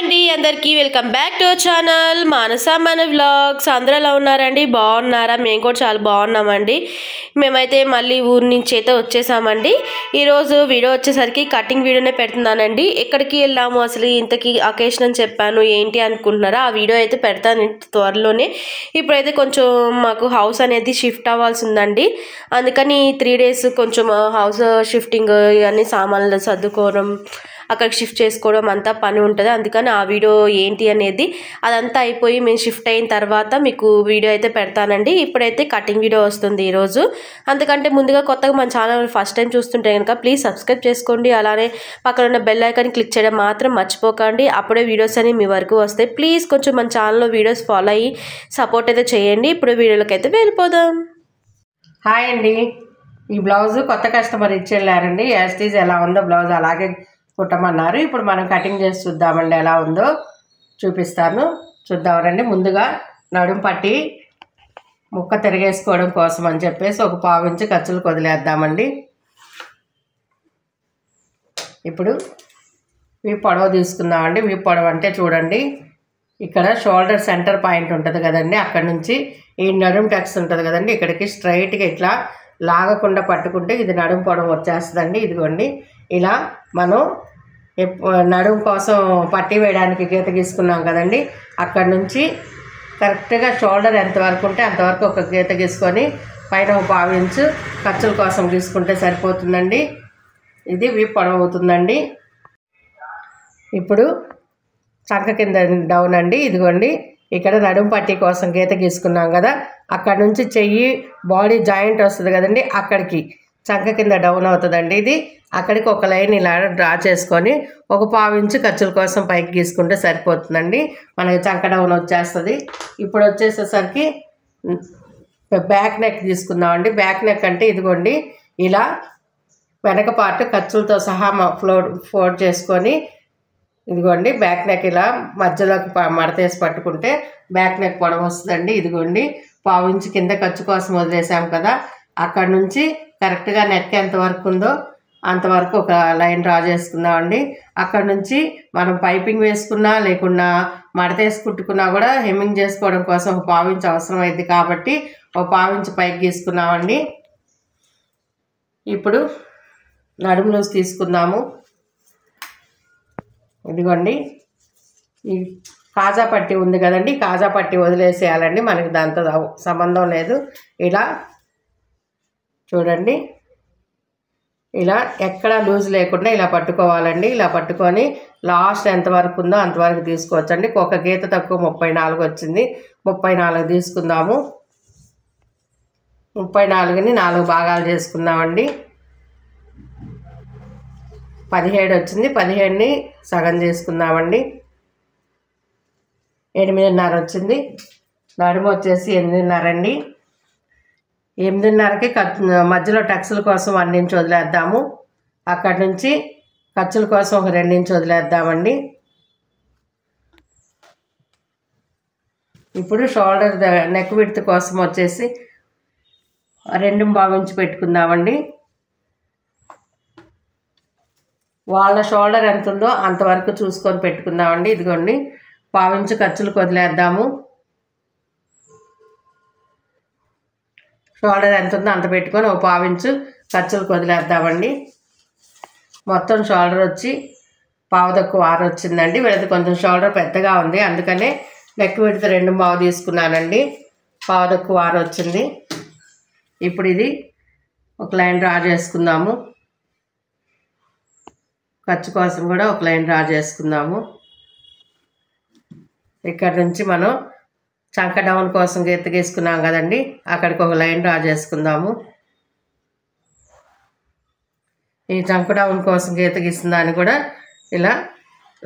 అండి అందరికీ welcome back to our channel Manasa మన వ్లాగ్స్. అందరూ ఎలా ఉన్నారండి? బాగున్నారా? మేము కూడా చాలా బాగున్నామండి. మేమైతే మళ్ళీ ఊరి నుంచి అయితే వచ్చేసామండి. ఈరోజు వీడియో వచ్చేసరికి కటింగ్ వీడియోనే పెడుతున్నానండి. ఎక్కడికి వెళ్ళాము అసలు, ఇంతకీ అకేషన్ అని చెప్పాను ఏంటి అనుకుంటున్నారా? ఆ వీడియో అయితే పెడతాను త్వరలోనే. ఇప్పుడైతే కొంచెం మాకు హౌస్ అనేది షిఫ్ట్ అవ్వాల్సి ఉందండి. అందుకని 3 days కొంచెం హౌస్ షిఫ్టింగ్ ఇవన్నీ సామాన్లు సర్దుకోవడం, అక్కడికి షిఫ్ట్ చేసుకోవడం అంతా పని ఉంటుంది. అందుకని ఆ వీడియో ఏంటి అనేది అదంతా అయిపోయి మేము షిఫ్ట్ అయిన తర్వాత మీకు వీడియో అయితే పెడతానండి. ఇప్పుడైతే కటింగ్ వీడియో వస్తుంది ఈరోజు. అందుకంటే ముందుగా కొత్తగా మన ఛానల్ ఫస్ట్ టైం చూస్తుంటే కనుక ప్లీజ్ సబ్స్క్రైబ్ చేసుకోండి. అలానే పక్కన ఉన్న బెల్ ఐకాన్ క్లిక్ చేయడం మాత్రం మర్చిపోకండి. అప్పుడే వీడియోస్ అనేవి మీ వరకు వస్తాయి. ప్లీజ్ కొంచెం మన ఛానల్లో వీడియోస్ ఫాలో అయ్యి సపోర్ట్ అయితే చేయండి. ఇప్పుడు వీడియోలోకి అయితే వెళ్ళిపోదాం. హాయ్ అండి. ఈ బ్లౌజ్ కొత్త కస్టమర్ ఇచ్చేళ్ళారండి. యాస్టీజ్ ఎలా ఉందో బ్లౌజ్ అలాగే కుట్టమన్నారు. ఇప్పుడు మనం కటింగ్ చేసి చూద్దామండి, ఎలా ఉందో చూపిస్తాను. చూద్దామండి. ముందుగా నడుము పట్టి ముక్క తిరిగేసుకోవడం కోసం అని చెప్పేసి ఒక 1/4 ఇంచు ఖర్చులు వదిలేద్దామండి. ఇప్పుడు వీపు పొడవు తీసుకుందామండి. వీపు పొడవు అంటే చూడండి, ఇక్కడ షోల్డర్ సెంటర్ పాయింట్ ఉంటుంది కదండి, అక్కడ నుంచి ఈ నడుము టెక్స్ ఉంటుంది కదండి, ఇక్కడికి స్ట్రైట్గా ఇట్లా లాగకుండా పట్టుకుంటే ఇది నడుము పొడవు వచ్చేస్తుందండి. ఇదిగోండి, ఇలా మనం నడుము కోసం పట్టి వేయడానికి గీత గీసుకున్నాం కదండి, అక్కడ నుంచి కరెక్ట్గా షోల్డర్ ఎంతవరకు ఉంటే అంతవరకు ఒక గీత గీసుకొని పైన 1/4 ఇంచు ఖర్చుల కోసం గీసుకుంటే సరిపోతుందండి. ఇది వీపు పొడవు అవుతుందండి. ఇప్పుడు చంక కింద డౌన్ అండి. ఇదిగోండి, ఇక్కడ నడుము పట్టి కోసం గీత గీసుకున్నాం కదా, అక్కడ నుంచి చెయ్యి బాడీ జాయింట్ వస్తుంది కదండి, అక్కడికి చంక కింద డౌన్ అవుతుందండి. ఇది అక్కడికి ఒక లైన్ ఇలా డ్రా చేసుకొని ఒక 1/4 ఇంచు ఖర్చుల కోసం పైకి గీసుకుంటే సరిపోతుందండి. మనకి చంక డౌన్ వచ్చేస్తుంది. ఇప్పుడు వచ్చేసేసరికి బ్యాక్ నెక్ తీసుకుందామండి. బ్యాక్ నెక్ అంటే ఇదిగోండి, ఇలా వెనక పార్ట్ ఖర్చులతో సహా ఫోల్డ్ చేసుకొని ఇదిగోండి బ్యాక్ నెక్ ఇలా మధ్యలోకి మడతేసి పట్టుకుంటే బ్యాక్ నెక్ పొడవు వస్తుందండి. ఇదిగోండి 1/4 ఇంచు కింద ఖర్చు కోసం వదిలేసాం కదా, అక్కడ నుంచి కరెక్ట్గా నెక్ ఎంతవరకు ఉందో అంతవరకు ఒక లైన్ డ్రా చేసుకుందామండి. అక్కడ నుంచి మనం పైపింగ్ వేసుకున్నా లేకున్నా మడతేసి కుట్టుకున్నా కూడా హెమ్మింగ్ చేసుకోవడం కోసం ఒక 1/4 ఇంచు అవసరం అయింది కాబట్టి ఒక 1/4 ఇంచు పైకి గీసుకున్నామండి. ఇప్పుడు నడుము లూజ్ తీసుకుందాము. ఇదిగోండి, ఈ కాజా పట్టి ఉంది కదండి, కాజా పట్టి వదిలేసేయాలండి, మనకి దాంతో సంబంధం లేదు. ఇలా చూడండి, ఇలా ఎక్కడ లూజ్ లేకుండా ఇలా పట్టుకోవాలండి. ఇలా పట్టుకొని లాస్ట్ ఎంతవరకు ఉందో అంతవరకు తీసుకోవచ్చండి. ఒక గీత తక్కువ 34 వచ్చింది, 34 తీసుకుందాము. 34ని 4 భాగాలు చేసుకుందామండి. 17 వచ్చింది, 17ని సగం చేసుకుందామండి. 8.5 వచ్చింది. నడుము వచ్చేసి 8.5 అండి. 8.5కి మధ్యలో టక్స్ల కోసం 1 ఇంచు వదిలేద్దాము. అక్కడి నుంచి ఖర్చుల కోసం ఒక 2 ఇంచు వదిలేద్దామండి. ఇప్పుడు షోల్డర్ నెక్ విడ్త్ కోసం వచ్చేసి 2.5 ఇంచు పెట్టుకుందామండి. వాళ్ళ షోల్డర్ ఎంత ఉందో అంతవరకు చూసుకొని పెట్టుకుందామండి. ఇదిగోండి 1/4 ఇంచు ఖర్చులకు వదిలేద్దాము. షోల్డర్ ఎంత ఉందో అంత పెట్టుకొని ఒక 1/4 ఇంచు ఖర్చులకు వదిలేద్దామండి. మొత్తం షోల్డర్ వచ్చి 1/4 వచ్చిందండి. వీళ్ళది కొంచెం షోల్డర్ పెద్దగా ఉంది, అందుకనే నెక్ విడ్త్ 2.5 తీసుకున్నానండి. 1/4 వచ్చింది. ఇప్పుడు ఇది ఒక లైన్ డ్రా చేసుకుందాము. ఖర్చు కోసం కూడా ఒక లైన్ డ్రా చేసుకుందాము. ఇక్కడ నుంచి మనం చంక డౌన్ కోసం గీత గీసుకున్నాం కదండి, అక్కడికి ఒక లైన్ డ్రా చేసుకుందాము. ఈ చంక డౌన్ కోసం గీత గీసిన దాన్ని కూడా ఇలా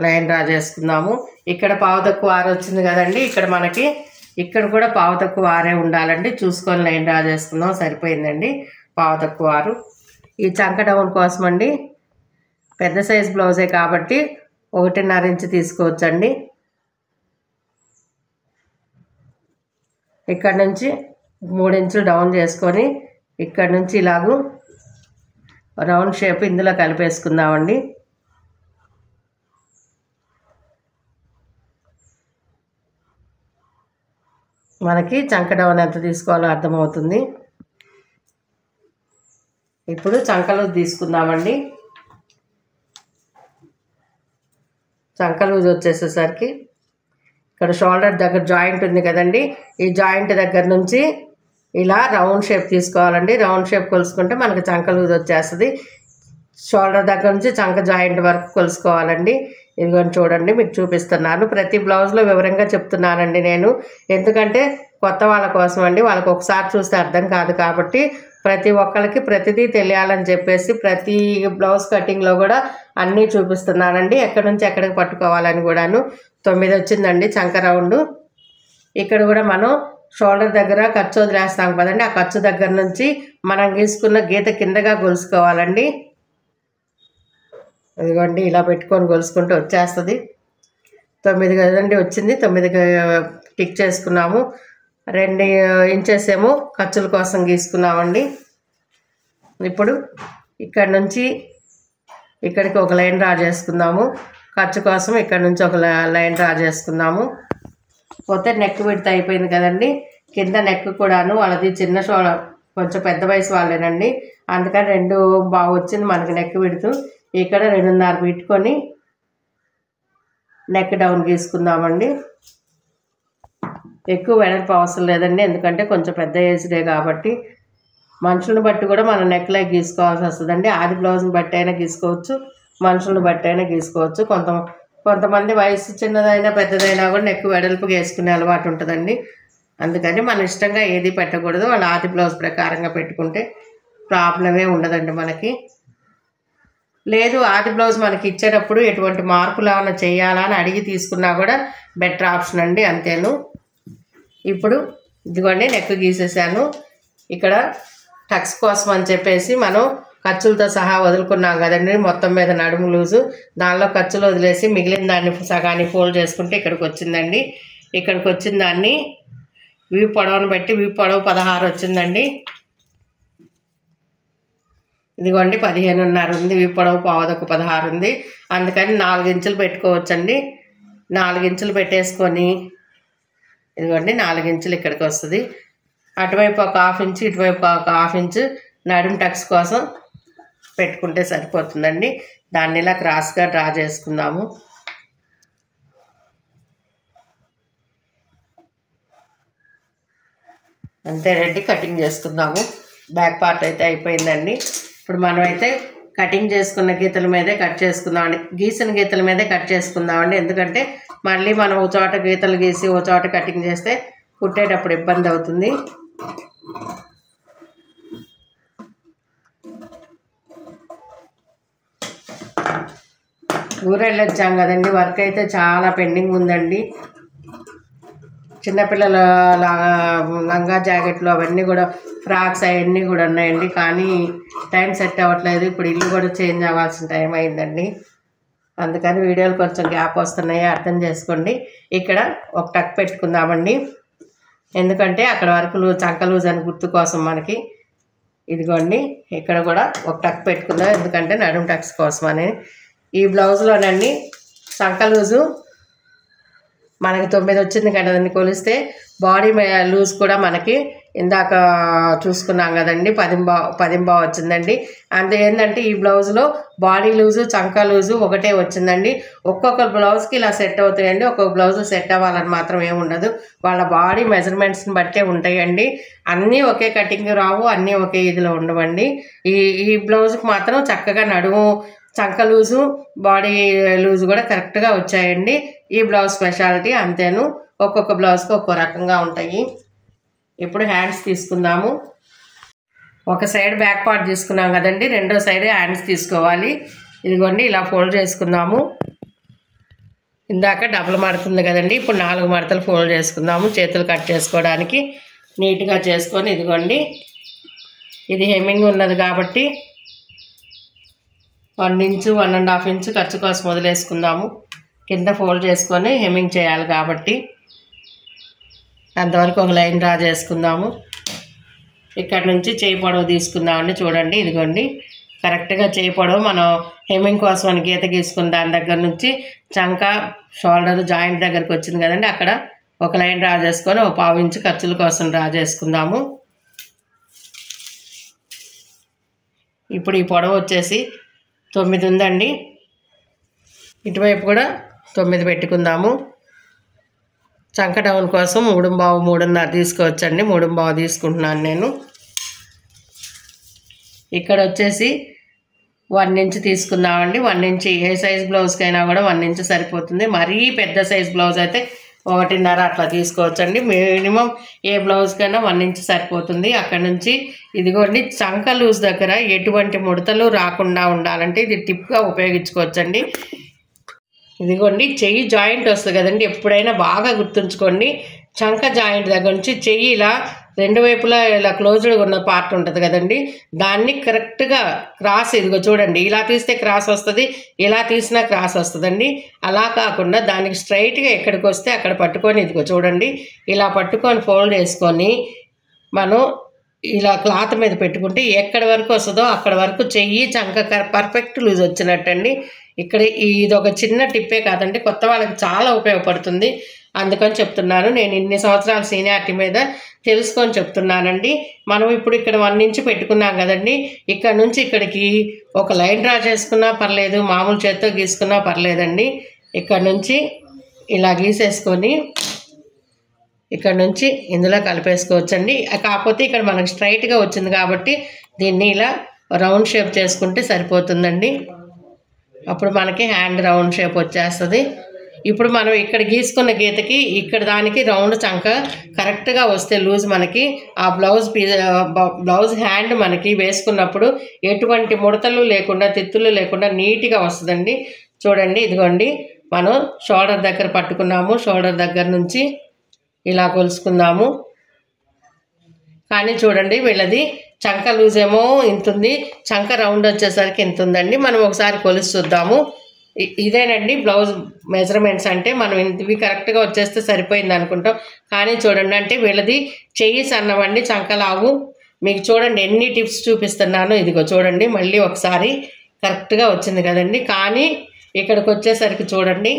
లైన్ డ్రా చేసుకుందాము. ఇక్కడ 1/4 వచ్చింది కదండి, ఇక్కడ మనకి ఇక్కడ కూడా 1/4 ఉండాలండి. చూసుకొని లైన్ డ్రా చేసుకుందాం. సరిపోయిందండి 1/4. ఈ చంక డౌన్ కోసం అండి, పెద్ద సైజ్ బ్లౌజే కాబట్టి 1.5 ఇంచు తీసుకోవచ్చండి. ఇక్కడ నుంచి 3 ఇంచులు డౌన్ చేసుకొని ఇక్కడ నుంచి ఇలాగూ రౌండ్ షేప్ ఇందులో కలిపేసుకుందామండి. మనకి చంక డౌన్ ఎంత తీసుకోవాలో అర్థమవుతుంది. ఇప్పుడు చంక లూజ్ తీసుకుందామండి. చంక లూజ్ వచ్చేసేసరికి ఇక్కడ షోల్డర్ దగ్గర జాయింట్ ఉంది కదండి, ఈ జాయింట్ దగ్గర నుంచి ఇలా రౌండ్ షేప్ తీసుకోవాలండి. రౌండ్ షేప్ కొలుసుకుంటే మనకి చంక లూజ్ వచ్చేస్తుంది. షోల్డర్ దగ్గర నుంచి చంక జాయింట్ వరకు కొలుసుకోవాలండి. ఇదిగోని చూడండి, మీకు చూపిస్తున్నాను. ప్రతి బ్లౌజ్లో వివరంగా చెప్తున్నానండి నేను, ఎందుకంటే కొత్త వాళ్ళ కోసం అండి. వాళ్ళకి ఒకసారి చూస్తే అర్థం కాదు కాబట్టి ప్రతి ఒక్కరికి ప్రతిదీ తెలియాలని చెప్పేసి ప్రతి బ్లౌజ్ కటింగ్లో కూడా అన్నీ చూపిస్తున్నానండి, ఎక్కడి నుంచి ఎక్కడికి పట్టుకోవాలని కూడాను. 9 వచ్చిందండి చంక రౌండ్. ఇక్కడ కూడా మనం షోల్డర్ దగ్గర ఖర్చు వదిలేస్తాం కదండి, ఆ ఖర్చు దగ్గర నుంచి మనం గీసుకున్న గీత కిందగా గొలుసుకోవాలండి. ఇదిగోండి ఇలా పెట్టుకొని గొలుసుకుంటూ వచ్చేస్తుంది. 9 కదండి వచ్చింది, 9 టిక్ చేసుకున్నాము. 2 ఇంచెస్ ఏమో ఖర్చుల కోసం గీసుకున్నామండి. ఇప్పుడు ఇక్కడ నుంచి ఇక్కడికి ఒక లైన్ డ్రా చేసుకుందాము. ఖర్చు కోసం ఇక్కడ నుంచి ఒక లైన్ డ్రా చేసుకుందాము. పోతే నెక్ విడ్త్ అయిపోయింది కదండి, కింద నెక్ కూడాను వాళ్ళది చిన్న షోల్డర్, కొంచెం పెద్ద వయసు వాళ్ళేనండి, అందుకని 2 బాగా వచ్చింది మనకి నెక్ విడ్త్. ఇక్కడ 2.5 పెట్టుకొని నెక్ డౌన్ గీసుకుందామండి. ఎక్కువ వెడల్పు అవసరం లేదండి, ఎందుకంటే కొంచెం పెద్ద ఏజ్డే కాబట్టి. మనుషులను బట్టి కూడా మనం నెక్లో గీసుకోవాల్సి వస్తుందండి. ఆది బ్లౌజ్ని బట్టి అయినా గీసుకోవచ్చు, మనుషులను బట్టి అయినా గీసుకోవచ్చు. కొంతమంది వయసు చిన్నదైనా పెద్దదైనా కూడా నెక్ వెడల్పు వేసుకునే అలవాటు ఉంటుందండి. అందుకని మన ఇష్టంగా ఏది పెట్టకూడదు, వాళ్ళ ఆది బ్లౌజ్ ప్రకారంగా పెట్టుకుంటే ప్రాబ్లమే ఉండదండి మనకి. లేదు ఆది బ్లౌజ్ మనకి ఇచ్చేటప్పుడు ఎటువంటి మార్పులు ఏమైనా చేయాలా అని అడిగి తీసుకున్నా కూడా బెటర్ ఆప్షన్ అండి, అంతేను. ఇప్పుడు ఇదిగోండి నెక్ గీసేసాను. ఇక్కడ టక్స్ కోసం అని చెప్పేసి మనం ఖర్చులతో సహా వదులుకున్నాం కదండి, మొత్తం మీద నడుము లూజు, దానిలో ఖర్చులు వదిలేసి మిగిలిన దాన్ని సగాన్ని ఫోల్డ్ చేసుకుంటే ఇక్కడికి వచ్చిందండి. ఇక్కడికి వచ్చిన దాన్ని వీపు పొడవును బట్టి వీపు పొడవు 16 వచ్చిందండి. ఇదిగోండి 15.5 ఉంది, వీపు పొడవు పావుదొక 16 ఉంది. అందుకని 4 ఇంచులు పెట్టుకోవచ్చండి. 4 ఇంచులు పెట్టేసుకొని ఇదిగోండి 4 ఇంచులు ఇక్కడికి వస్తుంది. అటువైపు ఒక 1/2 ఇంచు, ఇటువైపు ఒక 1/2 ఇంచు నడుము టక్స్ కోసం పెట్టుకుంటే సరిపోతుందండి. దాన్ని ఇలా క్రాస్గా డ్రా చేసుకుందాము. అంతేనండి, కటింగ్ చేసుకుందాము. బ్యాక్ పార్ట్ అయితే అయిపోయిందండి. ఇప్పుడు మనం అయితే కటింగ్ చేసుకున్న గీతల మీదే కట్ చేసుకుందామండి, గీసిన గీతల మీదే కట్ చేసుకుందామండి. ఎందుకంటే మళ్ళీ మనం ఓ చోట గీతలు గీసి ఓ చోట కటింగ్ చేస్తే కుట్టేటప్పుడు ఇబ్బంది అవుతుంది. ఊరెళ్ళొచ్చాం కదండి, వర్క్ అయితే చాలా పెండింగ్ ఉందండి. చిన్నపిల్లల లంగా జాకెట్లు అవన్నీ కూడా, ఫ్రాక్స్ అవన్నీ కూడా ఉన్నాయండి, కానీ టైం సెట్ అవ్వట్లేదు. ఇప్పుడు ఇల్లు కూడా చేంజ్ అవ్వాల్సిన టైం అయిందండి, అందుకని వీడియోలు కొంచెం గ్యాప్ వస్తున్నాయి, అర్థం చేసుకోండి. ఇక్కడ ఒక టక్ పెట్టుకుందామండి, ఎందుకంటే అక్కడ వరకు చంక లూజ్ అని గుర్తు కోసం మనకి. ఇదిగోండి ఇక్కడ కూడా ఒక టక్ పెట్టుకుందాం, ఎందుకంటే నడుము టక్స్ కోసం అని. ఈ బ్లౌజ్లోనండి చంక లూజు మనకి 9 వచ్చింది కదండి కొలిస్తే. బాడీ లూజ్ కూడా మనకి ఇందాక చూసుకున్నాం కదండి 10 వచ్చిందండి. అంతే ఏంటంటే ఈ బ్లౌజ్లో బాడీ లూజు చంకా లూజు ఒకటే వచ్చిందండి. ఒక్కొక్క బ్లౌజ్కి ఇలా సెట్ అవుతాయండి, ఒక్కొక్క బ్లౌజ్ సెట్ అవ్వాలని మాత్రం ఏముండదు, వాళ్ళ బాడీ మెజర్మెంట్స్ని బట్టే ఉంటాయండి. అన్నీ ఒకే కటింగ్ రావు, అన్నీ ఒకే ఇదిలో ఉండవండి. ఈ బ్లౌజ్కి మాత్రం చక్కగా నడుము చంక లూజు బాడీ లూజు కూడా కరెక్ట్గా వచ్చాయండి. ఈ బ్లౌజ్ స్పెషాలిటీ అంతేను, ఒక్కొక్క బ్లౌజ్కి ఒక్కో రకంగా ఉంటాయి. ఇప్పుడు హ్యాండ్స్ తీసుకుందాము. ఒక సైడ్ బ్యాక్ పార్ట్ తీసుకున్నాం కదండి, రెండో సైడ్ హ్యాండ్స్ తీసుకోవాలి. ఇదిగోండి ఇలా ఫోల్డ్ చేసుకుందాము. ఇందాక డబుల్ మడుతుంది కదండి, ఇప్పుడు 4 మడతలు ఫోల్డ్ చేసుకుందాము చేతులు కట్ చేసుకోవడానికి నీట్గా చేసుకొని. ఇదిగోండి ఇది హెమ్మింగ్ ఉన్నది కాబట్టి 1 ఇంచు 1.5 ఇంచు ఖర్చు కోసం వదిలేసుకుందాము. కింద ఫోల్డ్ చేసుకొని హెమ్మింగ్ చేయాలి కాబట్టి అంతవరకు ఒక లైన్ డ్రా చేసుకుందాము. ఇక్కడ నుంచి చేయి పొడవు తీసుకుందామండి. చూడండి ఇదిగోండి కరెక్ట్గా చేయి పొడవు మనం హెమ్మింగ్ కోసం అని గీత గీసుకున్న దాని దగ్గర నుంచి చంక షోల్డర్ జాయింట్ దగ్గరకు వచ్చింది కదండి, అక్కడ ఒక లైన్ డ్రా చేసుకొని ఒక 1/2 ఇంచు ఖర్చుల కోసం డ్రా చేసుకుందాము. ఇప్పుడు ఈ పొడవు వచ్చేసి 9 ఉందండి. ఇటువైపు కూడా 9 పెట్టుకుందాము. చంక డౌన్ కోసం 3/4 3.5 తీసుకోవచ్చండి. 3/4 తీసుకుంటున్నాను నేను. ఇక్కడ వచ్చేసి 1 ఇంచ్ తీసుకుందామండి. 1 ఇంచ్ ఏ సైజ్ బ్లౌజ్కైనా కూడా 1 ఇంచ్ సరిపోతుంది. మరీ పెద్ద సైజ్ బ్లౌజ్ అయితే 1.5 అట్లా తీసుకోవచ్చండి. మినిమం ఏ బ్లౌజ్కైనా 1 ఇంచ్ సరిపోతుంది. అక్కడ నుంచి ఇదిగోండి చంక లూజ్ దగ్గర ఎటువంటి ముడతలు రాకుండా ఉండాలంటే ఇది టిప్గా ఉపయోగించుకోవచ్చండి. ఇదిగోండి చెయ్యి జాయింట్ వస్తుంది కదండి, ఎప్పుడైనా బాగా గుర్తుంచుకోండి. చంక జాయింట్ దగ్గర నుంచి చెయ్యి ఇలా 2 వైపులా ఇలా క్లోజ్డ్గా ఉన్న పార్ట్ ఉంటుంది కదండి, దాన్ని కరెక్ట్గా క్రాస్ ఇదిగో చూడండి, ఇలా తీస్తే క్రాస్ వస్తుంది, ఇలా తీసినా క్రాస్ వస్తుందండి. అలా కాకుండా దానికి స్ట్రైట్గా ఎక్కడికి వస్తే అక్కడ పట్టుకొని ఇదిగో చూడండి ఇలా పట్టుకొని ఫోల్డ్ చేసుకొని మనం ఇలా క్లాత్ మీద పెట్టుకుంటే ఎక్కడి వరకు వస్తుందో అక్కడ వరకు చెయ్యి చంక పర్ఫెక్ట్ లూజ్ వచ్చినట్టండి. ఇక్కడ ఇది ఒక చిన్న టిప్పే కాదండి, కొత్త వాళ్ళకి చాలా ఉపయోగపడుతుంది. అందుకని చెప్తున్నాను. నేను ఇన్ని సంవత్సరాల సీనియారిటీ మీద తెలుసుకొని చెప్తున్నానండి. మనం ఇప్పుడు ఇక్కడ 1 ఇంచ్ పెట్టుకున్నాం కదండి, ఇక్కడ నుంచి ఇక్కడికి ఒక లైన్ డ్రా చేసుకున్నా పర్లేదు, మామూలు చేత్తో గీసుకున్నా పర్లేదండి. ఇక్కడ నుంచి ఇలా గీసేసుకొని ఇక్కడ నుంచి ఇందులో కలిపేసుకోవచ్చండి. కాకపోతే ఇక్కడ మనకు స్ట్రైట్గా వచ్చింది కాబట్టి దీన్ని ఇలా రౌండ్ షేప్ చేసుకుంటే సరిపోతుందండి. అప్పుడు మనకి హ్యాండ్ రౌండ్ షేప్ వచ్చేస్తుంది. ఇప్పుడు మనం ఇక్కడ గీసుకున్న గీతకి ఇక్కడ దానికి రౌండ్ చంక కరెక్ట్గా వస్తే లూజ్ మనకి ఆ బ్లౌజ్ హ్యాండ్ మనకి వేసుకున్నప్పుడు ఎటువంటి ముడతలు లేకుండా తిత్తులు లేకుండా నీట్గా వస్తుందండి. చూడండి ఇదిగోండి మనం షోల్డర్ దగ్గర పట్టుకున్నాము, షోల్డర్ దగ్గర నుంచి ఇలా కొలుసుకుందాము. కానీ చూడండి వీళ్ళది చంక లూజ్ ఏమో ఇంత ఉంది, చంక రౌండ్ వచ్చేసరికి ఇంత ఉందండి. మనం ఒకసారి కొలిసి చూద్దాము. ఇదేనండి బ్లౌజ్ మెజర్మెంట్స్ అంటే. మనం ఇవి కరెక్ట్గా వచ్చేస్తే సరిపోయింది అనుకుంటాం, కానీ చూడండి అంటే వీళ్ళది చెయ్యి సన్నవండి, చంక లావు. మీకు చూడండి ఎన్ని టిప్స్ చూపిస్తున్నాను. ఇదిగో చూడండి మళ్ళీ ఒకసారి కరెక్ట్గా వచ్చింది కదండి. కానీ ఇక్కడికి వచ్చేసరికి చూడండి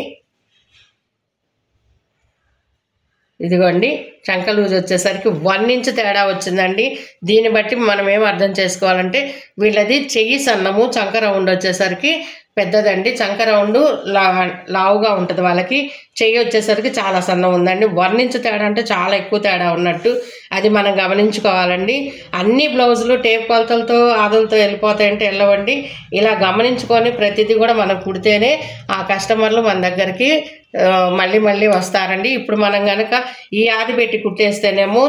ఇదిగోండి చంక లూజ్ వచ్చేసరికి 1 ఇంచ్ తేడా వచ్చిందండి. దీన్ని బట్టి మనం ఏం అర్థం చేసుకోవాలంటే వీళ్ళది చెయ్యి సన్నము, చంక రౌండ్ వచ్చేసరికి పెద్దదండి. చంక రౌండ్ లావుగా ఉంటుంది, వాళ్ళకి చెయ్యి వచ్చేసరికి చాలా సన్నం ఉందండి. 1 ఇంచ్ తేడా అంటే చాలా ఎక్కువ తేడా ఉన్నట్టు, అది మనం గమనించుకోవాలండి. అన్ని బ్లౌజులు టేప్ కొలతలతో ఆదులతో వెళ్ళిపోతాయంటే వెళ్ళవండి. ఇలా గమనించుకొని ప్రతిదీ కూడా మనం కుడితేనే ఆ కస్టమర్లు మన దగ్గరికి మళ్ళీ మళ్ళీ వస్తారండి. ఇప్పుడు మనం కనుక ఈ ఆది పెట్టి కుట్టేస్తేనేమో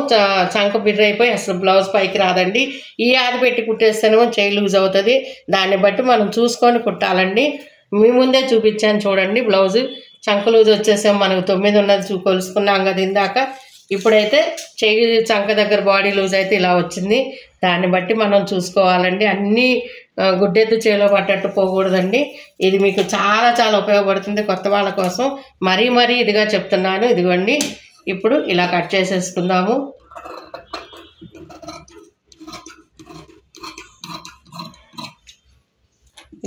చంక బిర్ర అయిపోయి అసలు బ్లౌజ్ పైకి రాదండి. ఈ ఆది పెట్టి కుట్టేస్తేనేమో చెయ్యి లూజ్ అవుతుంది. దాన్ని బట్టి మనం చూసుకొని కుట్టాలండి. మీ ముందే చూపించాను చూడండి, బ్లౌజు చంక లూజ్ వచ్చేసాము మనకు 9 ఉన్నది కొలుసుకున్నాం కదా ఇందాక. ఇప్పుడైతే చెయ్యి చంక దగ్గర బాడీ లూజ్ అయితే ఇలా వచ్చింది. దాన్ని బట్టి మనం చూసుకోవాలండి. అన్నీ గుడ్డెద్దు చేలో పట్టట్టు పోకూడదండి. ఇది మీకు చాలా చాలా ఉపయోగపడుతుంది కొత్త వాళ్ళ కోసం. మరీ ఇదిగా చెప్తున్నాను. ఇదిగోండి ఇప్పుడు ఇలా కట్ చేసేసుకుందాము.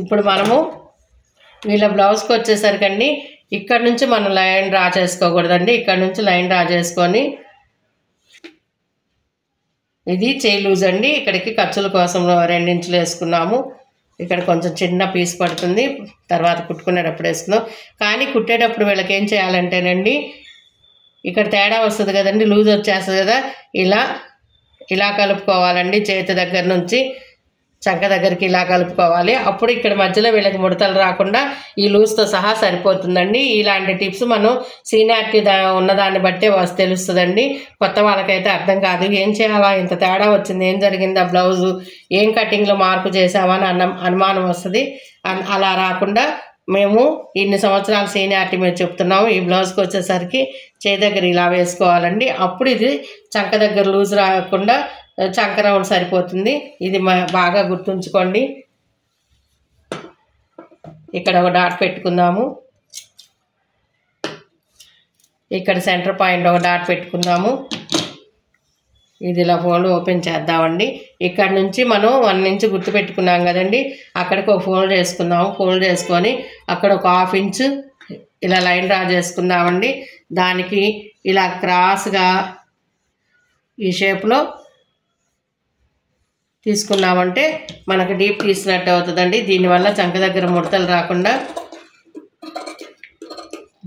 ఇప్పుడు మనము వీళ్ళ బ్లౌజ్కి వచ్చేసరికండి ఇక్కడ నుంచి మనం లైన్ డ్రా చేసుకోకూడదండి. ఇక్కడ నుంచి లైన్ డ్రా చేసుకొని ఇది చెయ్యి లూజ్ అండి. ఇక్కడికి ఖర్చుల కోసం 2 ఇంచులు వేసుకున్నాము. ఇక్కడ కొంచెం చిన్న పీస్ పడుతుంది, తర్వాత కుట్టుకునేటప్పుడు వేసుకుందాం. కానీ కుట్టేటప్పుడు వీళ్ళకి ఏం చేయాలంటేనండి ఇక్కడ తేడా వస్తుంది కదండి, లూజ్ వచ్చేస్తుంది కదా, ఇలా కలుపుకోవాలండి. చేతి దగ్గర నుంచి చంక దగ్గరికి ఇలా కలుపుకోవాలి. అప్పుడు ఇక్కడ మధ్యలో వీళ్ళకి ముడతలు రాకుండా ఈ లూజ్తో సహా సరిపోతుందండి. ఇలాంటి టిప్స్ మనం సీనియారిటీ ఉన్నదాన్ని బట్టే తెలుస్తుందండి. కొత్త వాళ్ళకైతే అర్థం కాదు. ఏం చేయాలా, ఇంత తేడా వచ్చింది, ఏం జరిగింది, ఆ బ్లౌజు ఏం కటింగ్లో మార్పు చేసామని అనుమానం వస్తుంది. అలా రాకుండా మేము ఇన్ని సంవత్సరాల సీనియారిటీ మీద చెప్తున్నాము. ఈ బ్లౌజ్కి వచ్చేసరికి చేతి దగ్గర ఇలా వేసుకోవాలండి. అప్పుడు ఇది చంక దగ్గర లూజ్ రాకుండా చంక రౌండ్ సరిపోతుంది. ఇది బాగా గుర్తుంచుకోండి. ఇక్కడ ఒక డాట్ పెట్టుకుందాము. ఇక్కడ సెంటర్ పాయింట్ ఒక డాట్ పెట్టుకుందాము. ఇది ఇలా ఫోల్డ్ ఓపెన్ చేద్దామండి. ఇక్కడ నుంచి మనం 1 ఇంచ్ గుర్తు పెట్టుకున్నాం కదండి, అక్కడికి ఒక ఫోల్డ్ చేసుకుందాము. ఫోల్డ్ చేసుకొని అక్కడ ఒక 1/2 ఇంచ్ ఇలా లైన్ డ్రా చేసుకుందామండి. దానికి ఇలా క్రాస్గా ఈ షేప్లో తీసుకున్నామంటే మనకు డీప్ తీసినట్టు అవుతుందండి. దీనివల్ల చంక దగ్గర ముడతలు రాకుండా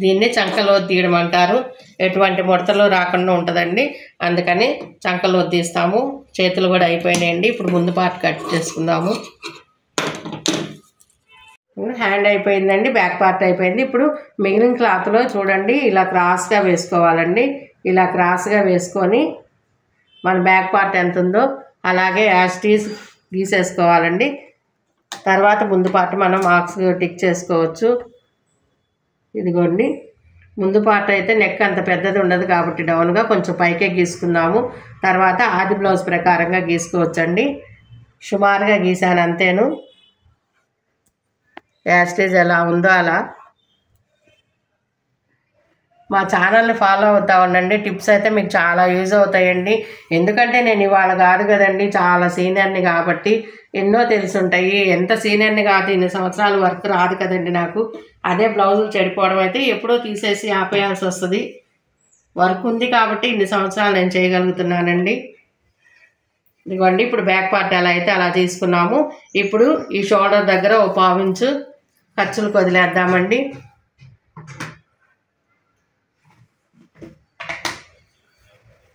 దీన్ని చంకలో తీయడం అంటారు. ఎటువంటి ముడతలు రాకుండా ఉంటుందండి. అందుకని చంకలో తీస్తాము. చేతులు కూడా అయిపోయినాయండి. ఇప్పుడు ముందు పార్ట్ కట్ చేసుకుందాము. హ్యాండ్ అయిపోయిందండి, బ్యాక్ పార్ట్ అయిపోయింది. ఇప్పుడు మిగిలిన క్లాత్లో చూడండి ఇలా క్రాస్గా వేసుకోవాలండి. ఇలా క్రాస్గా వేసుకొని మన బ్యాక్ పార్ట్ ఎంత ఉందో అలాగే యాస్టీస్ గీసేసుకోవాలండి. తర్వాత ముందు పార్ట్ మనం మార్క్స్ టిక్ చేసుకోవచ్చు. ఇదిగోండి ముందు పార్ట్ అయితే నెక్ అంత పెద్దది ఉండదు కాబట్టి డౌన్గా కొంచెం పైకే గీసుకుందాము. తర్వాత ఆది బ్లౌజ్ ప్రకారంగా గీసుకోవచ్చండి. సుమారుగా గీసాను అంతేను. యాస్టీజ్ ఎలా ఉందో అలా. మా ఛానల్ని ఫాలో అవుతా ఉండండి. టిప్స్ అయితే మీకు చాలా యూజ్ అవుతాయండి. ఎందుకంటే నేను ఇవాళ కాదు కదండి, చాలా సీనియర్ని కాబట్టి ఎన్నో తెలుసుంటాయి. ఎంత సీనియర్ని కాదు, ఇన్ని సంవత్సరాల వర్క్ రాదు కదండి నాకు. అదే బ్లౌజులు చెడిపోవడం అయితే ఎప్పుడో తీసేసి ఆపేయాల్సి వస్తుంది. వర్క్ ఉంది కాబట్టి ఇన్ని సంవత్సరాలు నేను చేయగలుగుతున్నానండి. ఇదిగోండి ఇప్పుడు బ్యాక్ పార్ట్ ఎలా అయితే అలా తీసుకున్నాము. ఇప్పుడు ఈ షోల్డర్ దగ్గర ఓ 1/2 ఇంచు ఖర్చులకు వదిలేద్దామండి.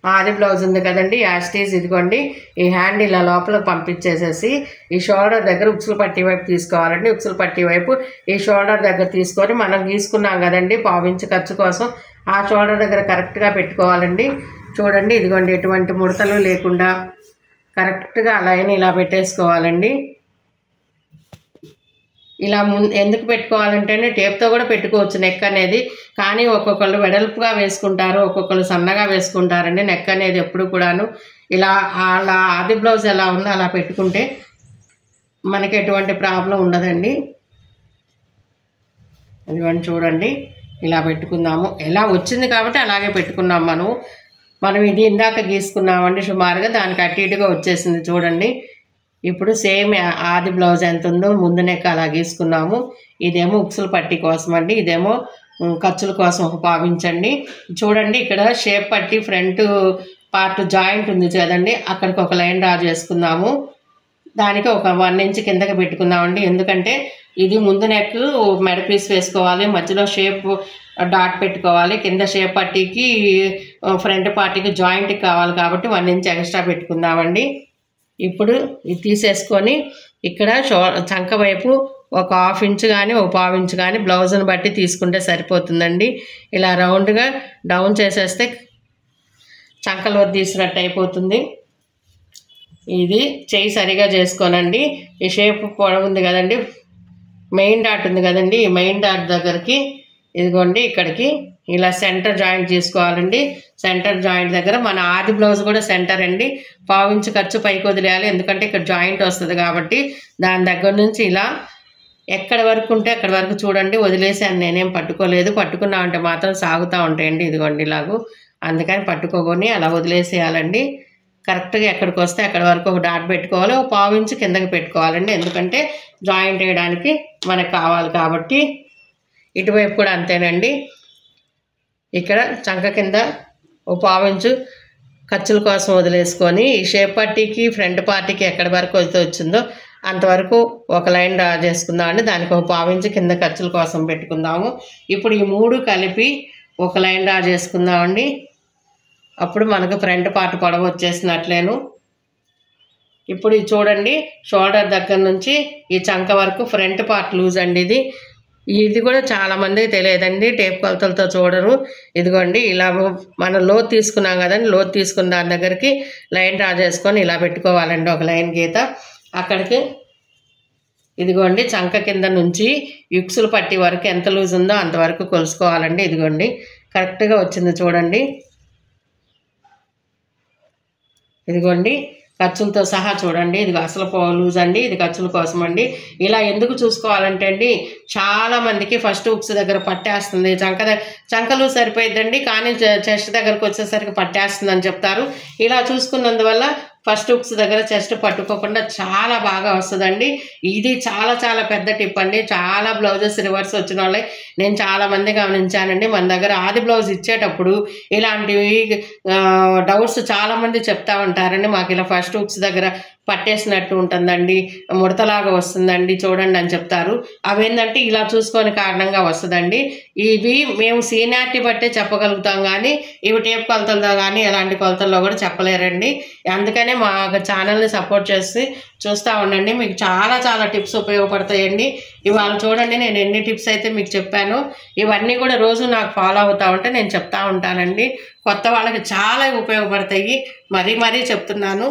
ఆది బ్లౌజ్ ఉంది కదండి, యాస్టీజ్ ఇదిగోండి ఈ హ్యాండ్ ఇలా లోపలికి పంపించేసేసి ఈ షోల్డర్ దగ్గర ఉక్సులు పట్టి వైపు తీసుకోవాలండి. ఉక్సులు పట్టి వైపు ఈ షోల్డర్ దగ్గర తీసుకొని మనం గీసుకున్నాం కదండి 1/2 ఇంచు ఖర్చు కోసం, ఆ షోల్డర్ దగ్గర కరెక్ట్గా పెట్టుకోవాలండి. చూడండి ఇదిగోండి ఎటువంటి ముడతలు లేకుండా కరెక్ట్గా లైన్ ఇలా పెట్టేసుకోవాలండి. ఇలా ఎందుకు పెట్టుకోవాలంటేనే టేప్తో కూడా పెట్టుకోవచ్చు నెక్ అనేది. కానీ ఒక్కొక్కళ్ళు వెడల్పుగా వేసుకుంటారు, ఒక్కొక్కళ్ళు సన్నగా వేసుకుంటారండి. నెక్ అనేది ఎప్పుడు కూడాను ఇలా అలా ఆది బ్లౌజ్ ఎలా ఉందో అలా పెట్టుకుంటే మనకి ఎటువంటి ప్రాబ్లం ఉండదండి. ఇదిగోండి చూడండి ఇలా పెట్టుకుందాము. ఎలా వచ్చింది కాబట్టి అలాగే పెట్టుకున్నాం మనం ఇది ఇందాక గీసుకున్నామండి సుమారుగా, దానికి అటు ఇటుగా వచ్చేసింది చూడండి. ఇప్పుడు సేమ్ ఆది బ్లౌజ్ ఎంత ఉందో ముందు నెక్ అలా గీసుకున్నాము. ఇదేమో ఉక్సులు పట్టి కోసం అండి, ఇదేమో ఖర్చుల కోసం ఒక 1/2 ఇంచండి. చూడండి ఇక్కడ షేప్ పట్టి ఫ్రంట్ పార్ట్ జాయింట్ ఉంది కదండి, అక్కడికి ఒక లైన్ డ్రా చేసుకుందాము. దానికి ఒక 1 ఇంచ్ కిందకి పెట్టుకుందామండి. ఎందుకంటే ఇది ముందు నెక్ మెడ పీస్ వేసుకోవాలి, మధ్యలో షేప్ డాట్ పెట్టుకోవాలి, కింద షేప్ పట్టీకి ఫ్రంట్ పార్టీకి జాయింట్కి కావాలి కాబట్టి 1 ఇంచ్ ఎక్స్ట్రా పెట్టుకుందామండి. ఇప్పుడు ఇది తీసేసుకొని ఇక్కడ చంక వైపు ఒక 1/2 ఇంచ్ కానీ ఒక 1/2 ఇంచ్ కానీ బ్లౌజ్ని బట్టి తీసుకుంటే సరిపోతుందండి. ఇలా రౌండ్గా డౌన్ చేసేస్తే చంకలో తీసినట్టు అయిపోతుంది. ఇది చెయ్యి సరిగా చేసుకోనండి. ఈ షేప్ పొడవు ఉంది కదండి, మెయిన్ డాట్ ఉంది కదండి, ఈ మెయిన్ డాట్ దగ్గరికి ఇదిగోండి ఇక్కడికి ఇలా సెంటర్ జాయింట్ తీసుకోవాలండి. సెంటర్ జాయింట్ దగ్గర మన ఆది బ్లౌజ్ కూడా సెంటర్ అండి. 1/2 ఇంచ్ ఖర్చు పైకి వదిలేయాలి, ఎందుకంటే ఇక్కడ జాయింట్ వస్తుంది కాబట్టి. దాని దగ్గర నుంచి ఇలా ఎక్కడి వరకు ఉంటే అక్కడి వరకు చూడండి వదిలేసాను, నేనేం పట్టుకోలేదు. పట్టుకున్నా అంటే మాత్రం సాగుతూ ఉంటాయండి ఇదిగోండి ఇలాగూ. అందుకని పట్టుకోకొని అలా వదిలేసేయాలండి. కరెక్ట్గా ఎక్కడికి వస్తే అక్కడి వరకు ఒక డాట్ పెట్టుకోవాలి, ఒక 1/2 ఇంచ్ కిందకి పెట్టుకోవాలండి. ఎందుకంటే జాయింట్ వేయడానికి మనకు కావాలి కాబట్టి. ఇటువైపు కూడా అంతేనండి. ఇక్కడ చంక కింద ఒక 1/2 ఇంచు ఖర్చుల కోసం వదిలేసుకొని ఈ షేప్ పట్టీకి ఫ్రంట్ పార్టీకి ఎక్కడి వరకు అయితే వచ్చిందో అంతవరకు ఒక లైన్ డ్రా చేసుకుందామండి. దానికి ఒక 1/2 ఇంచు కింద ఖర్చుల కోసం పెట్టుకుందాము. ఇప్పుడు ఈ 3 కలిపి ఒక లైన్ డ్రా చేసుకుందామండి. అప్పుడు మనకు ఫ్రంట్ పార్ట్ పొడవు వచ్చేసినట్లేను. ఇప్పుడు ఇది చూడండి షోల్డర్ దగ్గర నుంచి ఈ చంక వరకు ఫ్రంట్ పార్ట్ లూజ్ అండి. ఇది కూడా చాలామందికి తెలియదండి, టేప్ కొలతలతో చూడరు. ఇదిగోండి ఇలా మనం లోతు తీసుకున్నాం కదండి, లోతు తీసుకున్న దాని దగ్గరికి లైన్ డ్రా చేసుకొని ఇలా పెట్టుకోవాలండి ఒక లైన్ గీత. అక్కడికి ఇదిగోండి చంక కింద నుంచి యుక్సులు పట్టి వరకు ఎంత లూజ్ ఉందో అంతవరకు కొలుసుకోవాలండి. ఇదిగోండి కరెక్ట్గా వచ్చింది చూడండి. ఇదిగోండి ఖర్చులతో సహా చూడండి, ఇది అసలు లూజ్ అండి, ఇది ఖర్చుల కోసం అండి. ఇలా ఎందుకు చూసుకోవాలంటే అండి చాలామందికి ఫస్ట్ ఉక్స్ దగ్గర పట్టేస్తుంది, చంకలు సరిపోయిద్దండి, కానీ చెస్ట్ దగ్గరకు వచ్చేసరికి పట్టేస్తుంది అని చెప్తారు. ఇలా చూసుకున్నందువల్ల ఫస్ట్ హుక్స్ దగ్గర చెస్ట్ పట్టుకోకుండా చాలా బాగా వస్తుందండి. ఇది చాలా చాలా పెద్ద టిప్ అండి. చాలా బ్లౌజెస్ రివర్స్ వచ్చిన వాళ్ళే నేను చాలామంది గమనించానండి. మన దగ్గర ఆది బ్లౌజ్ ఇచ్చేటప్పుడు ఇలాంటివి డౌట్స్ చాలామంది చెప్తా ఉంటారండి. మాకు ఇలా ఫస్ట్ హుక్స్ దగ్గర పట్టేసినట్టు ఉంటుందండి, ముడతలాగా వస్తుందండి చూడండి అని చెప్తారు. అవేంటంటే ఇలా చూసుకొని కారణంగా వస్తుందండి. ఇవి మేము సీనియారిటీ బట్టే చెప్పగలుగుతాం కానీ ఇవి టేప్ కొలతలతో కానీ ఎలాంటి కొలతల్లో కూడా చెప్పలేరండి. అందుకనే మా ఛానల్ని సపోర్ట్ చేసి చూస్తూ ఉండండి. మీకు చాలా చాలా టిప్స్ ఉపయోగపడతాయండి. ఇవాళ చూడండి నేను ఎన్ని టిప్స్ అయితే మీకు చెప్పాను. ఇవన్నీ కూడా రోజు నాకు ఫాలో అవుతూ ఉంటే నేను చెప్తా ఉంటానండి. కొత్త వాళ్ళకి చాలా ఉపయోగపడతాయి. మరీ చెప్తున్నాను.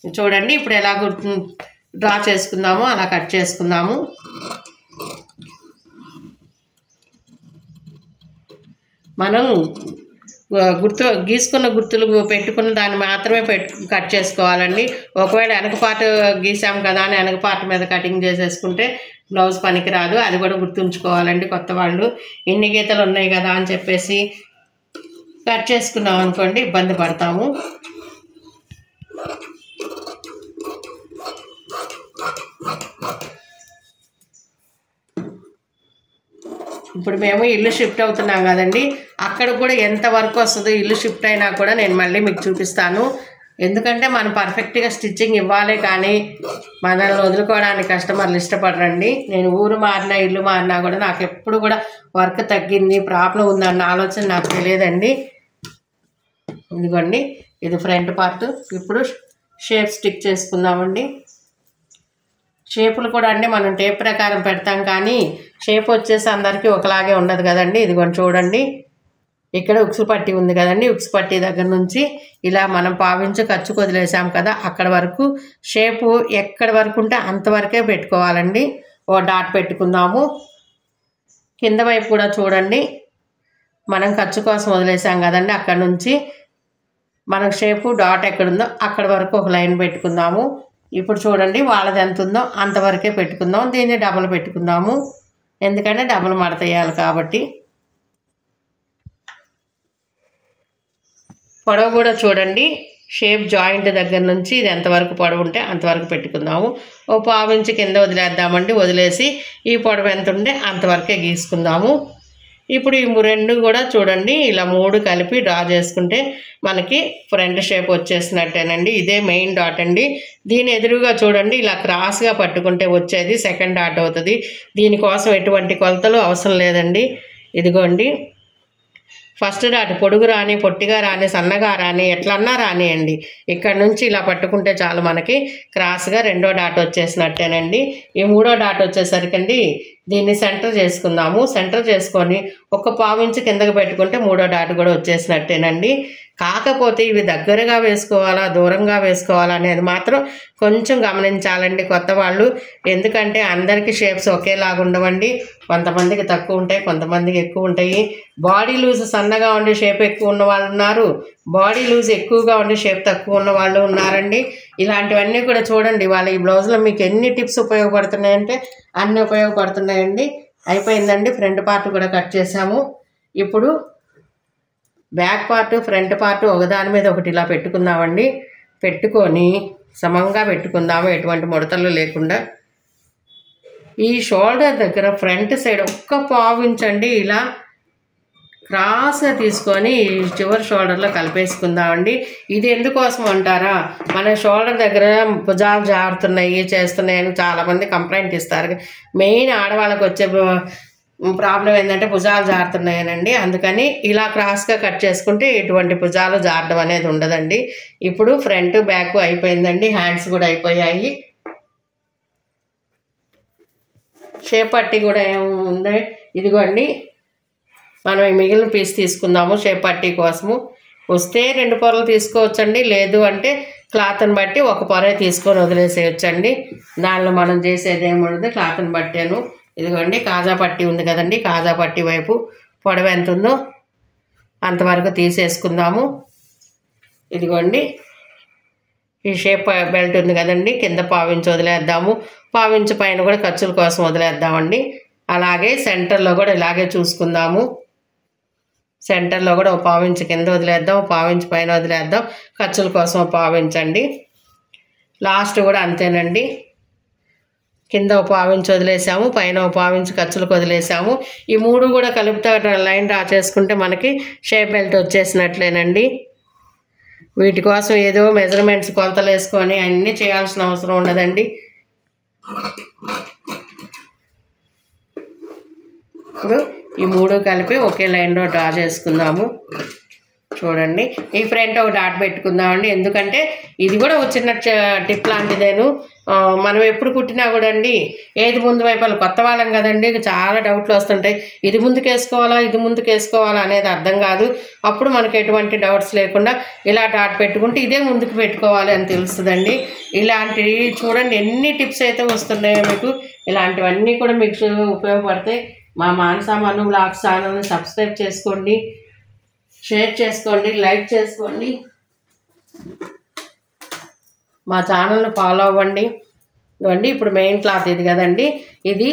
చూడండి ఇప్పుడు ఎలా డ్రా చేసుకుందామో అలా కట్ చేసుకుందాము. మనం గీసుకున్న గుర్తులు పెట్టుకున్న దాన్ని మాత్రమే కట్ చేసుకోవాలండి. ఒకవేళ వెనక పార్ట్ గీసాం కదా అని వెనక పార్ట్ మీద కటింగ్ చేసేసుకుంటే బ్లౌజ్ పనికి రాదు. అది కూడా గుర్తుంచుకోవాలండి. కొత్త వాళ్ళు ఇన్ని గీతలు ఉన్నాయి కదా అని చెప్పేసి కట్ చేసుకున్నాం అనుకోండి ఇబ్బంది పడతాము. ఇప్పుడు మేము ఇల్లు షిఫ్ట్ అవుతున్నాం కదండి, అక్కడ కూడా ఎంత వర్క్ వస్తుందో ఇల్లు షిఫ్ట్ అయినా కూడా నేను మళ్ళీ మీకు చూపిస్తాను. ఎందుకంటే మనం పర్ఫెక్ట్గా స్టిచ్చింగ్ ఇవ్వాలి కానీ మనల్ని వదులుకోవడానికి కస్టమర్లు ఇష్టపడరండి. నేను ఊరు మారినా ఇల్లు మారినా కూడా నాకు ఎప్పుడు కూడా వర్క్ తగ్గింది, ప్రాబ్లం ఉందన్న ఆలోచన నాకు తెలియదండి. ఇదిగోండి ఇది ఫ్రంట్ పార్ట్. ఇప్పుడు షేప్ స్టిక్ చేసుకుందామండి. షేపులు కూడా అండి మనం టేప్ ప్రకారం పెడతాం కానీ షేప్ వచ్చేసి అందరికీ ఒకలాగే ఉండదు కదండి. ఇదిగోండి చూడండి ఇక్కడ ఉక్స్ పట్టి ఉంది కదండి, ఉక్స్ పట్టి దగ్గర నుంచి ఇలా మనం పావించి ఖర్చు వదిలేసాం కదా అక్కడ వరకు షేపు ఎక్కడి వరకు ఉంటే అంతవరకే పెట్టుకోవాలండి. ఓ డాట్ పెట్టుకుందాము. కింద వైపు కూడా చూడండి మనం ఖర్చు కోసం వదిలేసాం కదండి, అక్కడ నుంచి మనకు షేపు డాట్ ఎక్కడుందో అక్కడ వరకు ఒక లైన్ పెట్టుకుందాము. ఇప్పుడు చూడండి వాళ్ళది ఎంత ఉందో అంతవరకే పెట్టుకుందాం. దీన్ని డబల్ పెట్టుకుందాము ఎందుకంటే డబల్ మడత వేయాలి కాబట్టి. పొడవు కూడా చూడండి షేప్ జాయింట్ దగ్గర నుంచి ఇది ఎంతవరకు పొడవు ఉంటే అంతవరకు పెట్టుకుందాము. ఓ పావు ఇంచు కింద వదిలేద్దామండి. వదిలేసి ఈ పొడవు ఎంత ఉంటే అంతవరకే గీసుకుందాము. ఇప్పుడు ఈ రెండు కూడా చూడండి ఇలా మూడు కలిపి డ్రా చేసుకుంటే మనకి ఫ్రంట్ షేప్ వచ్చేసినట్టేనండి. ఇదే మెయిన్ డాట్ అండి. దీని ఎదురుగా చూడండి ఇలా క్రాస్గా పట్టుకుంటే వచ్చేది సెకండ్ డాట్ అవుతుంది. దీనికోసం ఎటువంటి కొలతలు అవసరం లేదండి. ఇదిగోండి ఫస్ట్ డాట్ పొడుగు రాని, పొట్టిగా రాని, సన్నగా రాని, ఎట్లన్నా రానియండి. ఇక్కడ నుంచి ఇలా పట్టుకుంటే చాలు మనకి క్రాస్గా రెండో డాట్ వచ్చేసినట్టేనండి. ఈ మూడో డాట్ వచ్చేసరికండి దీన్ని సెంటర్ చేసుకుందాము. సెంటర్ చేసుకొని ఒక పావు ఇంచు కిందకి పెట్టుకుంటే మూడో డాట్ కూడా వచ్చేసినట్టేనండి. కాకపోతే ఇవి దగ్గరగా వేసుకోవాలా దూరంగా వేసుకోవాలా అనేది మాత్రం కొంచెం గమనించాలండి కొత్త వాళ్ళు. ఎందుకంటే అందరికీ షేప్స్ ఒకేలాగా ఉండవండి. కొంతమందికి తక్కువ ఉంటాయి, కొంతమందికి ఎక్కువ ఉంటాయి. బాడీ లూజ్ సన్నగా ఉండి షేప్ ఎక్కువ ఉన్న వాళ్ళు ఉన్నారు, బాడీ లూజ్ ఎక్కువగా ఉండి షేప్ తక్కువ ఉన్న వాళ్ళు ఉన్నారండి. ఇలాంటివన్నీ కూడా చూడండి. వాళ్ళ ఈ బ్లౌజ్లో మీకు ఎన్ని టిప్స్ ఉపయోగపడుతున్నాయంటే అన్నీ ఉపయోగపడుతున్నాయండి. అయిపోయిందండి. ఫ్రంట్ పార్ట్ కూడా కట్ చేసాము. ఇప్పుడు బ్యాక్ పార్ట్ ఫ్రంట్ పార్ట్ ఒకదాని మీద ఒకటి ఇలా పెట్టుకుందామండి. పెట్టుకొని సమంగా పెట్టుకుందాము ఎటువంటి ముడతలు లేకుండా. ఈ షోల్డర్ దగ్గర ఫ్రంట్ సైడ్ ఒక్క పావు ఇంచండి ఇలా క్రాస్గా తీసుకొని చివరి షోల్డర్లో కలిపేసుకుందామండి. ఇది ఎందుకోసం అంటారా, మన షోల్డర్ దగ్గర భుజాలు జారుతున్నాయి చేస్తున్నాయి అని చాలామంది కంప్లైంట్ ఇస్తారు. మెయిన్ ఆడవాళ్ళకి వచ్చే ప్రాబ్లం ఏంటంటే భుజాలు జారుతున్నాయనండి. అందుకని ఇలా క్రాస్గా కట్ చేసుకుంటే ఎటువంటి భుజాలు జారడం అనేది ఉండదండి. ఇప్పుడు ఫ్రంట్ బ్యాక్ అయిపోయిందండి. హ్యాండ్స్ కూడా అయిపోయాయి. షేప్ పట్టి కూడా ఏముంది ఇదిగోండి. మనం ఈ మిగిలిన పీస్ తీసుకుందాము షేప్ పట్టి కోసము. వస్తే 2 పొరలు తీసుకోవచ్చండి, లేదు అంటే క్లాత్ని బట్టి ఒక పొరే తీసుకొని వదిలేసేయచ్చండి. దానిలో మనం చేసేది ఏముండదు, క్లాత్ని బట్టాను. ఇదిగోండి కాజా పట్టి ఉంది కదండి, కాజా పట్టి వైపు పొడవు ఎంత ఉందో అంతవరకు తీసేసుకుందాము. ఇదిగోండి ఈ షేప్ బెల్ట్ ఉంది కదండి, కింద పావించి వదిలేద్దాము. పావించి పైన కూడా ఖర్చుల కోసం వదిలేద్దామండి. అలాగే సెంటర్లో కూడా ఇలాగే చూసుకుందాము. సెంటర్లో కూడా ఒక పావించి కింద వదిలేద్దాం, పావించి పైన వదిలేద్దాం. ఖర్చుల కోసం పావించండి. లాస్ట్ కూడా అంతేనండి. కింద ఒక పావించి వదిలేసాము, పైన ఒక పావించి ఖర్చులకు వదిలేసాము. ఈ 3 కూడా కలుపుతా లైన్ డ్రా చేసుకుంటే మనకి షేప్ బెల్ట్ వచ్చేసినట్లేనండి. వీటి కోసం ఏదో మెజర్మెంట్స్ కొలతలు వేసుకొని అన్నీ చేయాల్సిన అవసరం ఉండదండి. ఇప్పుడు ఈ 3 కలిపి ఒకే లైన్లో డ్రా చేసుకుందాము. చూడండి, ఈ ఫ్రంట్ ఒక డాట్ పెట్టుకుందామండి. ఎందుకంటే ఇది కూడా ఒక చిన్న టిప్ లాంటిదేను. మనం ఎప్పుడు కుట్టినా కూడా అండి ఏది ముందు వైపు కొత్త వాళ్ళం కదండి, చాలా డౌట్లు వస్తుంటాయి. ఇది ముందుకు వేసుకోవాలా, ఇది ముందుకు వేసుకోవాలా అనేది అర్థం కాదు. అప్పుడు మనకు ఎటువంటి డౌట్స్ లేకుండా ఇలా డాట్ పెట్టుకుంటే ఇదే ముందుకు పెట్టుకోవాలి అని తెలుస్తుందండి. ఇలాంటివి చూడండి ఎన్ని టిప్స్ అయితే వస్తున్నాయో మీకు. ఇలాంటివన్నీ కూడా మీకు ఉపయోగపడతాయి. మా మానసా మను వ్లాగ్స్ ఛానల్ని సబ్స్క్రైబ్ చేసుకోండి, షేర్ చేసుకోండి, లైక్ చేసుకోండి, మా ఛానల్ని ఫాలో అవ్వండి. ఇవ్వండి, ఇప్పుడు మెయిన్ క్లాత్ ఇది కదండి, ఇది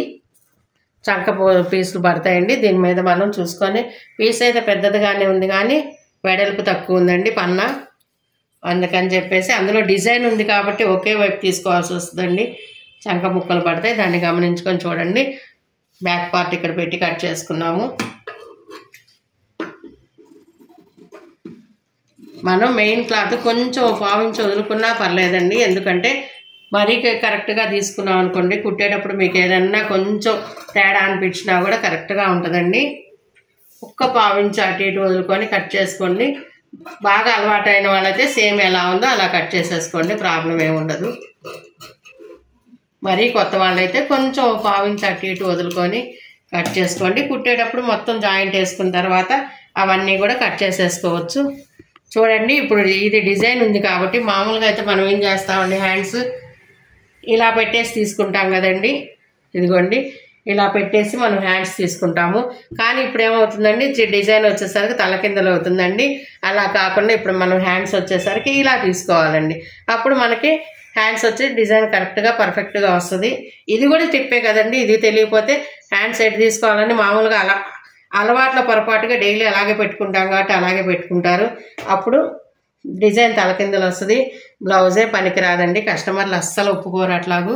చంక పీసులు పడతాయండి. దీని మీద మనం చూసుకొని, పీస్ అయితే పెద్దదిగానే ఉంది కానీ వెడల్పు తక్కువ ఉందండి పన్నా. అందుకని చెప్పేసి అందులో డిజైన్ ఉంది కాబట్టి ఒకే వైపు తీసుకోవాల్సి వస్తుందండి. చంక ముక్కలు పడతాయి, దాన్ని గమనించుకొని చూడండి. బ్యాక్ పార్ట్ ఇక్కడ పెట్టి కట్ చేసుకున్నాము. మనం మెయిన్ క్లాత్ కొంచెం పావించి వదులుకున్నా పర్లేదండి. ఎందుకంటే మరీ కరెక్ట్గా తీసుకున్నాం అనుకోండి, కుట్టేటప్పుడు మీకు ఏదన్నా కొంచెం తేడా అనిపించినా కూడా కరెక్ట్గా ఉంటుందండి. ఒక్క పావించి అటు ఇటు వదులుకొని కట్ చేసుకోండి. బాగా అలవాటైన వాళ్ళైతే సేమ్ ఎలా ఉందో అలా కట్ చేసేసుకోండి, ప్రాబ్లం ఏమి ఉండదు. మరీ కొత్త వాళ్ళైతే కొంచెం పావించి అటు ఇటు వదులుకొని కట్ చేసుకోండి. కుట్టేటప్పుడు మొత్తం జాయింట్ వేసుకున్న తర్వాత అవన్నీ కూడా కట్ చేసేసుకోవచ్చు. చూడండి, ఇప్పుడు ఇది డిజైన్ ఉంది కాబట్టి మామూలుగా అయితే మనం ఏం చేస్తామండి, హ్యాండ్స్ ఇలా పెట్టేసి తీసుకుంటాం కదండి. ఇదిగోండి, ఇలా పెట్టేసి మనం హ్యాండ్స్ తీసుకుంటాము. కానీ ఇప్పుడు ఏమవుతుందండి, డిజైన్ వచ్చేసరికి తల కిందలు అవుతుందండి. అలా కాకుండా ఇప్పుడు మనం హ్యాండ్స్ వచ్చేసరికి ఇలా తీసుకోవాలండి. అప్పుడు మనకి హ్యాండ్స్ వచ్చి డిజైన్ కరెక్ట్గా పర్ఫెక్ట్గా వస్తుంది. ఇది కూడా టిప్పే కదండి. ఇది తెలియకపోతే హ్యాండ్స్ ఎటు తీసుకోవాలని మామూలుగా అలవాట్ల పొరపాటుగా డైలీ అలాగే పెట్టుకుంటాం కాబట్టి అలాగే పెట్టుకుంటారు. అప్పుడు డిజైన్ తలకిందులు వస్తుంది, బ్లౌజే పనికిరాదండి. కస్టమర్లు అస్సలు ఒప్పుకోరు అట్లాగూ.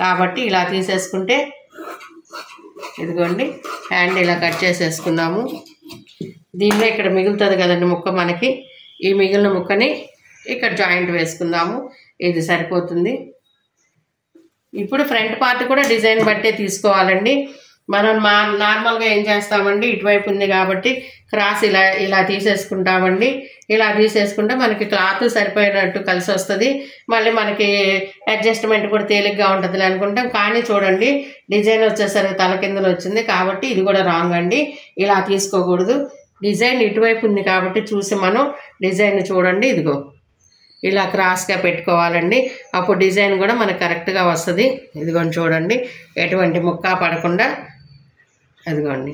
కాబట్టి ఇలా తీసేసుకుంటే ఇదిగోండి, హ్యాండ్ ఇలా కట్ చేసేసుకున్నాము. దీనిలో ఇక్కడ మిగులుతుంది కదండి ముక్క, మనకి ఈ మిగిలిన ముక్కని ఇక్కడ జాయింట్ వేసుకుందాము. ఇది సరిపోతుంది. ఇప్పుడు ఫ్రంట్ పార్ట్ కూడా డిజైన్ బట్టే తీసుకోవాలండి. మనం నార్మల్గా ఏం చేస్తామండి, ఇటువైపు ఉంది కాబట్టి క్రాస్ ఇలా తీసేసుకుంటామండి. ఇలా తీసేసుకుంటే మనకి క్లాత్ సరిపోయినట్టు కలిసి వస్తుంది. మళ్ళీ మనకి అడ్జస్ట్మెంట్ కూడా తేలిగ్గా ఉంటుంది అనుకుంటాం. కానీ చూడండి, డిజైన్ వచ్చేసరికి తల కిందలు వచ్చింది కాబట్టి ఇది కూడా రాంగ్ అండి. ఇలా తీసుకోకూడదు. డిజైన్ ఇటువైపు ఉంది కాబట్టి చూసి మనం డిజైన్ చూడండి, ఇదిగో ఇలా క్రాస్గా పెట్టుకోవాలండి. అప్పుడు డిజైన్ కూడా మనకు కరెక్ట్గా వస్తుంది. ఇదిగోండి చూడండి, ఎటువంటి ముక్క పడకుండా అదిగోండి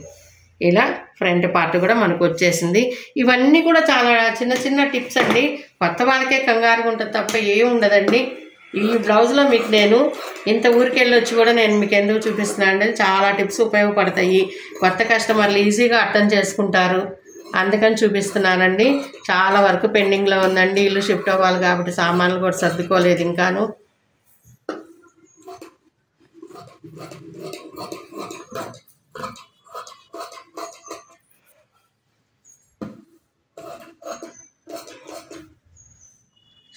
ఇలా ఫ్రంట్ పార్ట్ కూడా మనకు వచ్చేసింది. ఇవన్నీ కూడా చాలా చిన్న చిన్న టిప్స్ అండి. కొత్త వాళ్ళకే కంగారుగా ఉంటుంది తప్ప ఏమి ఉండదండి. ఈ బ్లౌజ్లో మీకు నేను ఇంత ఊరికెళ్ళి వచ్చి కూడా నేను మీకు ఎందుకు చూపిస్తున్నాను అంటే చాలా టిప్స్ ఉపయోగపడతాయి. కొత్త కస్టమర్లు ఈజీగా అర్థం చేసుకుంటారు, అందుకని చూపిస్తున్నానండి. చాలా వరకు పెండింగ్లో ఉందండి. ఇల్లు షిఫ్ట్ అవ్వాలి కాబట్టి సామాన్లు కూడా సర్దుకోలేదు ఇంకాను.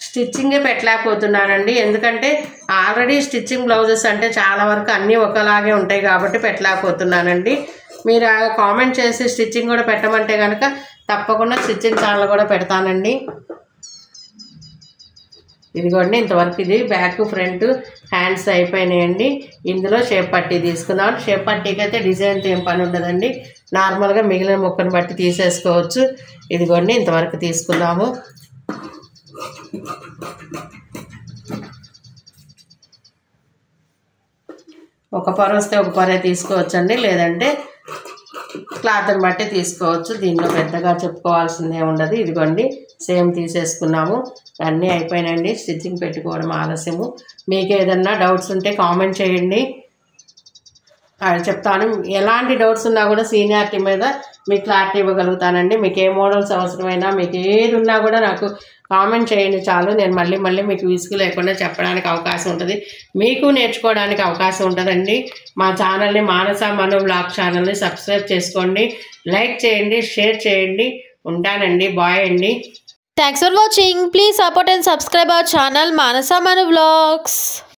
స్టిచ్చింగే పెట్టలేకపోతున్నానండి. ఎందుకంటే ఆల్రెడీ స్టిచ్చింగ్ బ్లౌజెస్ అంటే చాలా వరకు అన్నీ ఒకలాగే ఉంటాయి కాబట్టి పెట్టలేకపోతున్నానండి. మీరు కామెంట్ చేసి స్టిచ్చింగ్ కూడా పెట్టమంటే కనుక తప్పకుండా స్టిచ్చింగ్ ఛానల్ కూడా పెడతానండి. ఇదిగోండి, ఇంతవరకు ఇది బ్యాక్ ఫ్రంట్ హ్యాండ్స్ అయిపోయినాయండి. ఇందులో షేప్ పట్టీ తీసుకుందాం. షేప్ పట్టీకి అయితే డిజైన్తో ఏం పని ఉండదండి, నార్మల్గా మిగిలిన ముక్కను బట్టి తీసేసుకోవచ్చు. ఇదిగోండి, ఇంతవరకు తీసుకుందాము. ఒక పొర వస్తే ఒక పొరే తీసుకోవచ్చండి, లేదంటే క్లాత్ని బట్టి తీసుకోవచ్చు. దీనిలో పెద్దగా చెప్పుకోవాల్సిందే ఉండదు. ఇదిగోండి, సేమ్ తీసేసుకున్నాము. అన్నీ అయిపోయినాయండి. స్టిచ్చింగ్ పెట్టుకోవడం ఆలస్యము. మీకు ఏదన్నా డౌట్స్ ఉంటే కామెంట్ చేయండి. చెప్తాను. ఎలాంటి డౌట్స్ ఉన్నా కూడా సీనియారిటీ మీద మీకు క్లారిటీ ఇవ్వగలుగుతానండి. మీకు ఏ మోడల్స్ అవసరమైనా, మీకు ఏది ఉన్నా కూడా నాకు కామెంట్ చేయండి చాలు. నేను మళ్ళీ మీకు విసుగు లేకుండా చెప్పడానికి అవకాశం ఉంటుంది, మీకు నేర్చుకోవడానికి అవకాశం ఉంటుందండి. మా ఛానల్ని మానస మను వ్లాగ్ ఛానల్ని సబ్స్క్రైబ్ చేసుకోండి, లైక్ చేయండి, షేర్ చేయండి. ఉంటానండి, బాయ్ అండి. Thanks for watching. Please support and subscribe our channel Manasa Manu vlogs.